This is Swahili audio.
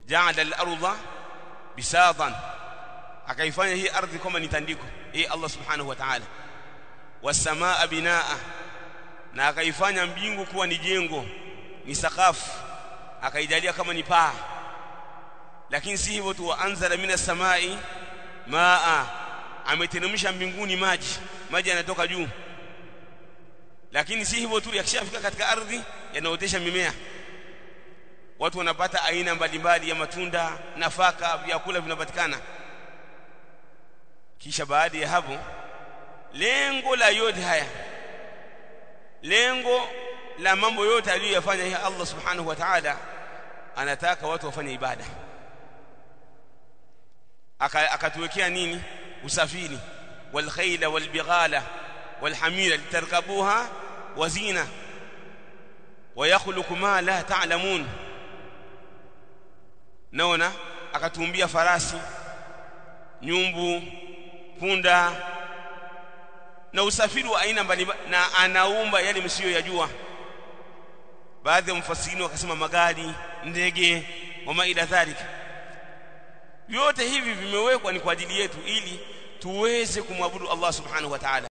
ja'ala al-ardha bisatan, akaifanya hii ardhi kama ni tandiko, hii Allah subhanahu wa ta'ala. Was-samaa binaa, na akaifanya mbingu kuwa ni jengo, ni sakafu, akaijalia kama ni paa. Lakini si hivyo tu, anzala minas samai maa, ameteremsha mbinguni maji yanatoka juu. Lakini si hivyo tu, yakishafika katika ardhi yanaotesha mimea, watu wanapata aina mbalimbali ya matunda, nafaka, vyakula vinapatikana. Kisha baada ya hapo, lengo la yote haya, lengo la mambo yote aliyofanya ya Allah subhanahu wa ta'ala, anataka watu wafanye ibada. Akatuwekea nini? Usafiri, wal khayla wal bighala wal hamira litarkabuha wa zina wa yakhluqu ma la ta'lamun. Naona akatuumbia farasi, nyumbu, punda na usafiri wa aina mbalimbali, na anaumba yale msiyoyajua. Baadhi ya mfasiri wakasema magari, ndege, wama ila dhalika. Yote hivi vimewekwa ni kwa ajili yetu, ili tuweze kumwabudu Allah subhanahu wa ta'ala.